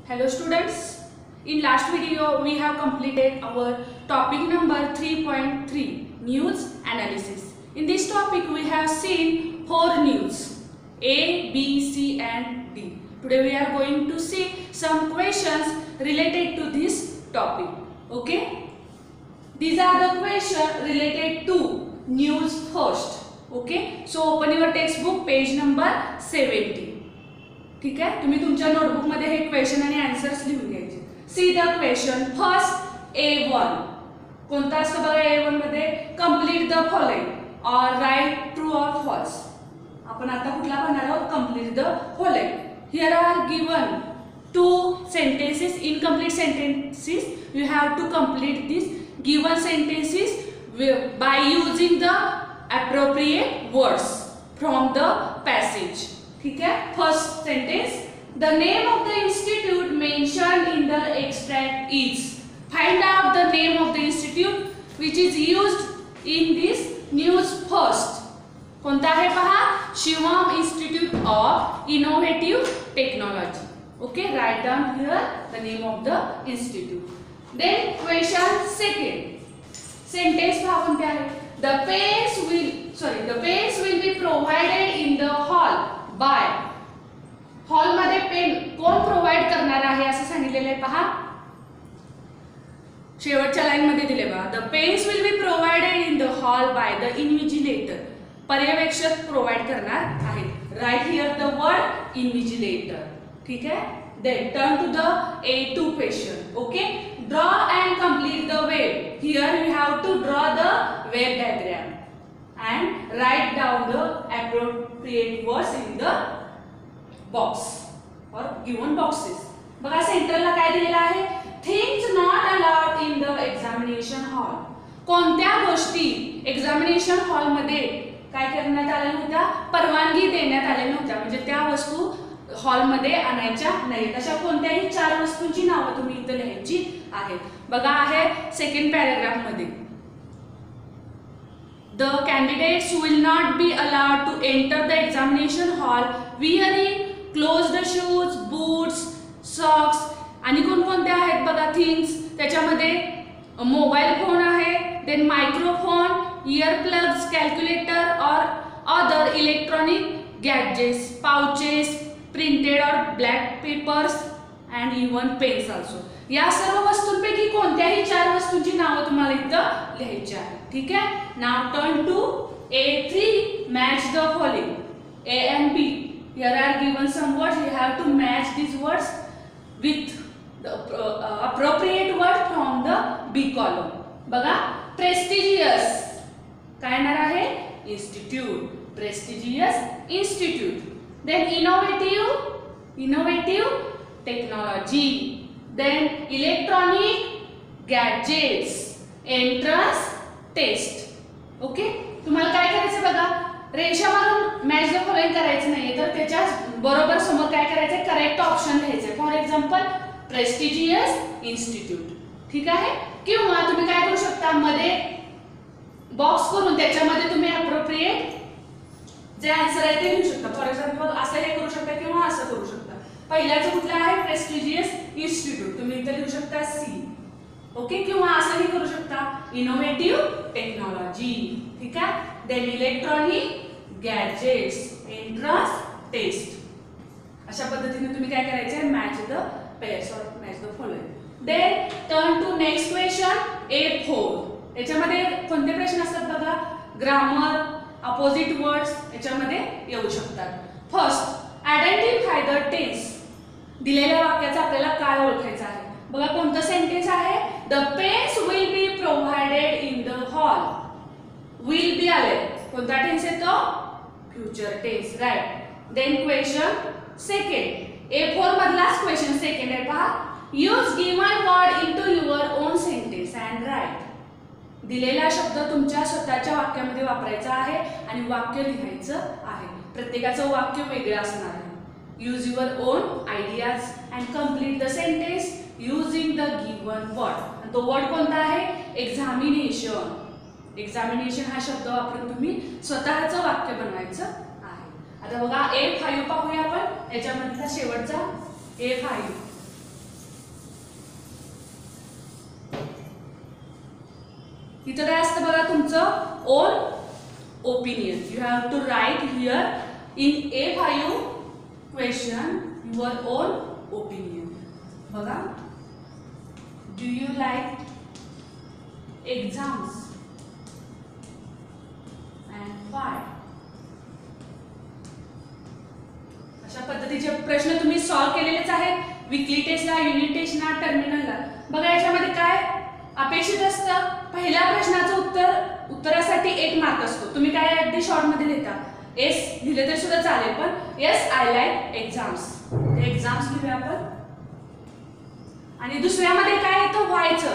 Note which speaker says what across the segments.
Speaker 1: Hello students, in last video we have completed our topic number 3.3 news analysis. In this topic we have seen 4 news A, B, C and D. Today we are going to see some questions related to this topic. Okay, these are the questions related to news first. Okay, so open your textbook page number 70. ठीक आहे, तुम्ही तुमच्या notebook मध्ये हे question आणि answers लिहून घ्यायचे. See the question first A1 कोणता असतो बघा. A1 मध्ये complete the following or write true or false. आपण आता कुठला पाहणार आहोत? Complete the following. Here are given two sentences, incomplete sentences. You have to complete this given sentences by using the appropriate words from the passage. ठीक है, first sentence. The name of the institute mentioned in the extract is. Find out the name of the institute which is used in this news first. कोणता आहे पहा? Shivam institute of innovative technology. Okay, write down here the name of the institute. Then question second sentence पहा कोणते आहे. The pens will be provided in the hall by. Hall मध्ये pen कोण provide करणार आहे असं सांगितलेलं आहे पहा. शेवटच्या लाईन मध्ये दिले बघा. The pens will be provided in the hall by the invigilator. पर्यवेक्षक प्रोव्हाइड करणार आहेत. Write here the word invigilator. ठीक आहे. Then turn to the A2 question. Okay, draw and complete the wave. Here you have to draw the wave diagram and write down the appropriate words in the box or given boxes. बघा सेंटरला काय दिलेलं आहे? Things not allowed in the examination hall. कोणत्या गोष्टी examination hall मध्ये काय करण्यात आल्या नव्हत्या? परवानगी देण्यात आल्या नव्हत्या. म्हणजे त्या वस्तू हॉल मध्ये आणायच्या नाहीत. अशा कोणत्याही 4 वस्तूंची नावं तुम्ही इथे लिहायची आहेत. बघा आहे सेकंड पॅराग्राफ मध्ये. The candidates will not be allowed to enter the examination hall wearing closed shoes, boots, socks. आणि कोणकोणत्या आहेत बघा थिंग्स. त्याच्यामध्ये मोबाईल फोन आहे, then microphone, ear plugs, calculator or other electronic gadgets, pouches, printed or black papers and even pens also. या सर्व वस्तूंपैकी कोणत्याही 4 वस्तूंची नावं तुम्हाला इथं लिहायची आहेत. ठीक आहे. Now turn to A3. Match the following A and B. Here are given some words. You have to match these words with the appropriate word from the B column. बघा, प्रेस्टिजियस काय येणार आहे? Institute. Prestigious institute. Then innovative technology. Then electronic gadgets. Entrance test. Okay, तुम्हाला काय करायचं बघा. रेषा मारून match the following करायचं नाही तर त्याच्या बरोबर समोर काय करायचं? करेक्ट ऑप्शन लिहायचे. For example prestigious institute. ठीक आहे. किंवा तुम्ही काय करू शकता, मध्ये बॉक्स करून त्याच्यामध्ये तुम्ही अप्रोप्रिएट जे आन्सर आहे ते लिहू शकता. फॉर एक्झाम्पल असं हे करू शकता किंवा असं करू शकता. पहिल्याचं कुठलं आहे? Prestigious institute. तुम्ही इथे लिहू शकता C. ओके, किंवा असंही करू शकता इनोव्हेटिव्ह टेक्नॉलॉजी. ठीक आहे. Then electronic gadgets, entrance test. अशा पद्धतीने तुम्ही काय करायचं? Match the pairs or match the following. Then turn to next question A4. याच्यामध्ये कोणते प्रश्न असतात बघा? ग्रामर, अपोजिट वर्ड्स याच्यामध्ये येऊ शकतात. First, identify the tense. दिलेल्या वाक्याचा आपल्याला काय ओळखायचं आहे? बघा कोणतं सेंटेन्स आहे? The pens will be provided in the hall. Will be आले, कोणता टेन्स येतो? Future tense. Right. Then question second A4 मधलाच क्वेश्चन सेकंड आहे पहा. Use given word into your own sentence and write. दिलेला शब्द तुमच्या स्वतःच्या वाक्यामध्ये वापरायचा आहे आणि वाक्य लिहायचं आहे. प्रत्येकाचं वाक्य वेगळं असणार आहे. Use your own ideas and complete the sentence using the given word. तो वर्ड कोणता आहे? एक्झामिनेशन. एक्झामिनेशन हा शब्द वापरून तुम्ही स्वतःचं वाक्य बनवायचं आहे. आता बघा A5 पाहूया आपण. याच्यामधला शेवटचा A5. इथं काय असतं बघा तुमचं own opinion. You have to write here in A5 question your own opinion. बघा, do you like exams and why. अशा पद्धतीचे प्रश्न तुम्ही सॉल्व्ह केलेलेच आहेत वीकली टेस्टला, युनिट टेस्टला, टर्मिनलला. बघा याच्यामध्ये काय अपेक्षित असतं, पहिल्या प्रश्नाचं उत्तरासाठी 1 मार्क असतो. तुम्ही काय अगदी शॉर्टमध्ये लिहिता, एस लिहिले तर सुद्धा चालेल, पण yes I like exams, exams लिहूया आपण. आणि दुसऱ्यामध्ये काय येतं, व्हायचं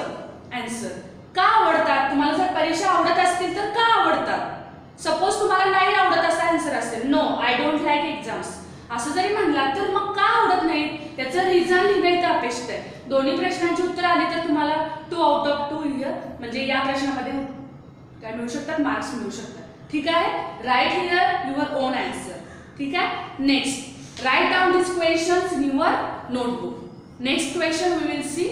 Speaker 1: आन्सर. का आवडतात, तुम्हाला जर परीक्षा आवडत असतील तर का आवडतात. सपोज तुम्हाला नाही आवडत असा आन्सर असेल, no I don't like exams असं जरी म्हणला तर मग का आवडत नाही त्याचं रिझन लिहिणं अपेक्षित आहे. दोन्ही प्रश्नांची उत्तर आली तर तुम्हाला 2 आउट ऑफ 2 हिअर म्हणजे या प्रश्नामध्ये काय मिळू शकतात, मार्क्स मिळू शकतात. ठीक आहे, write here your own answer. ठीक आहे, next write down this questions in your notebook. Next question we will see.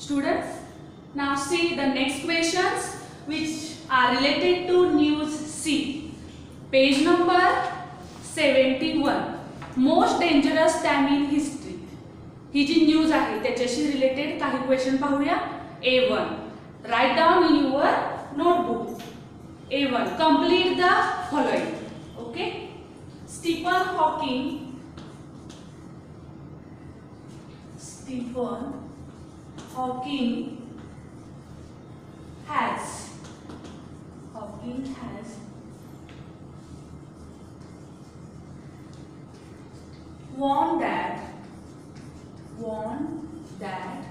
Speaker 1: Students, now see the next questions which are related to news C. Page number 71. Most dangerous time in history. ही जी news आहे त्याच्याशी related काही question पाहूया. A1. Write down in your notebook. A1. Complete the following. Okay. Stephen Hawking has warned that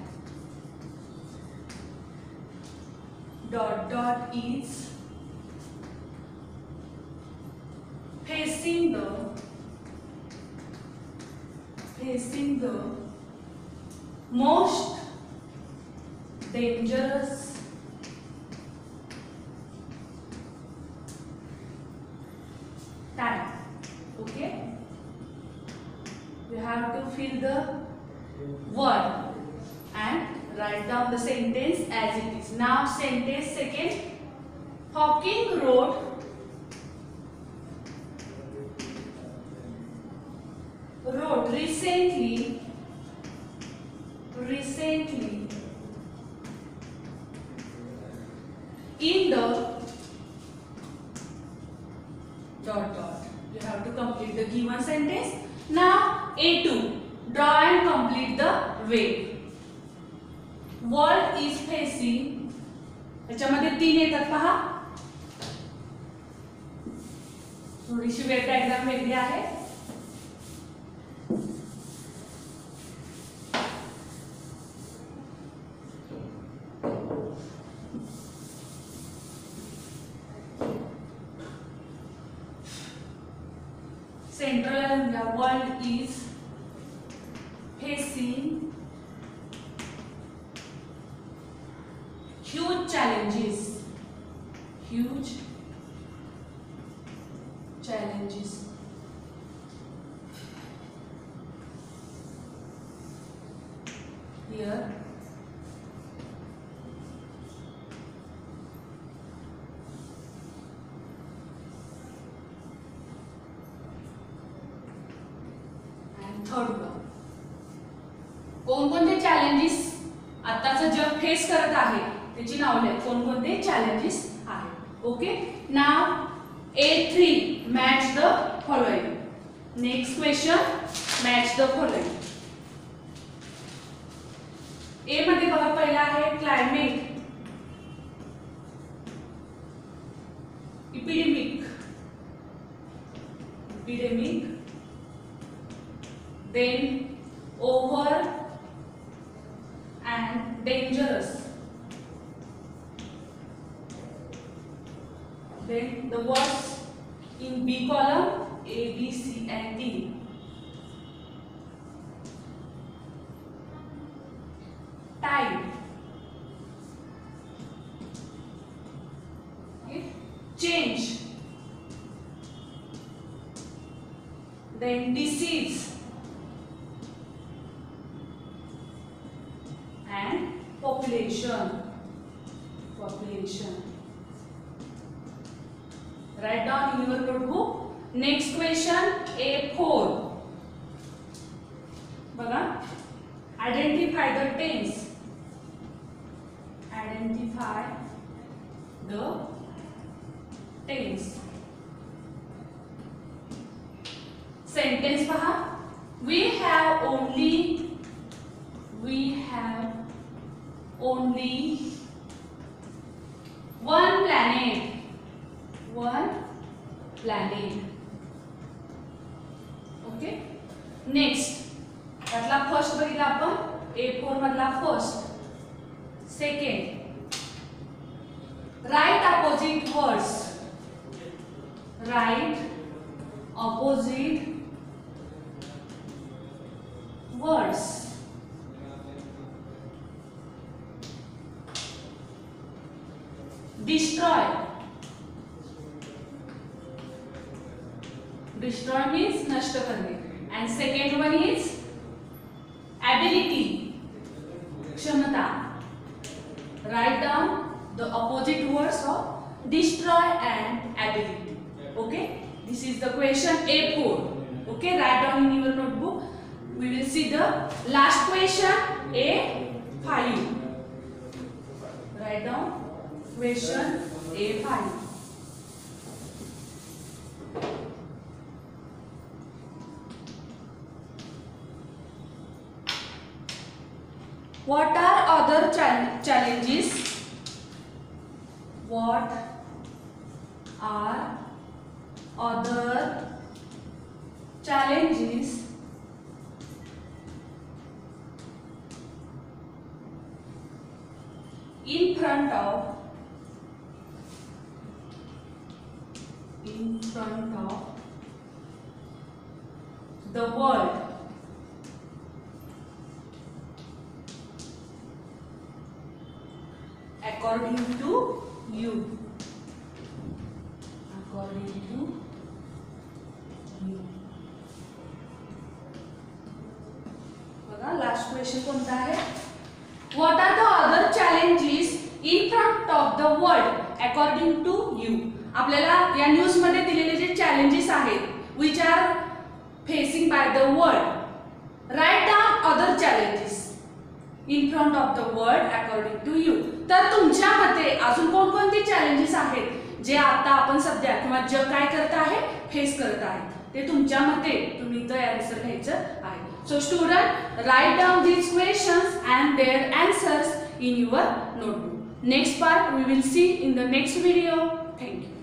Speaker 1: is facing the most dangerous time. Okay, you have to fill the word and write down the sentence as it is. Now sentence second. Hawking wrote recently in the ... You have to complete the given sentence. Now A2. Draw and complete the wave. World is facing. याच्यामध्ये 3 येतात पहा. थोडीशी wave diagram वेगळी आहे. Central the world is facing huge challenges. Here third one. कोणकोणते challenges आताचं जग face करत आहे त्याची नाव लिहा. कोणकोणते चॅलेंजेस आहेत. Okay, now A3. Match the following. Next question, match the following. A मध्ये बघा पहिला आहे climate, epidemic, then over and dangerous, then the words in B column A, B, C and D. Tide, okay. Change, then disease and population. Write down in your notebook. Next question, A4. बघा, identify the tense. Identify the tense. Sentence पहा. We have only one planet. Okay. Next, त्यातला first बघितला आपण, A4 मधला first. Second, right opposite words. Right opposite words. Destroy means नष्ट करणे. And second one is ability, क्षमता. Write down the opposite words of destroy and ability. Okay, this is the question A4. Okay, write down in your notebook. We will see the last question A5. Write down question A5. What are other challenges? What are other challenges in front of the world? According to you. बघा, last question कोणता आहे? What are the other challenges in front of the world according to you? आपल्याला या news मध्ये दिलेले जे challenges आहेत, which are facing by the world. Write down other challenges in front of the world according to you. तर तुमच्या मते अजून कोणकोणती चॅलेंजेस आहेत जे आता आपण सध्या किंवा जग काय करत आहे, फेस करत आहे, ते तुमच्या मते तुम्ही इथं आन्सर घ्यायचं आहे. So student, write down these questions and their answers in your notebook. Next part we will see in the next video. Thank you.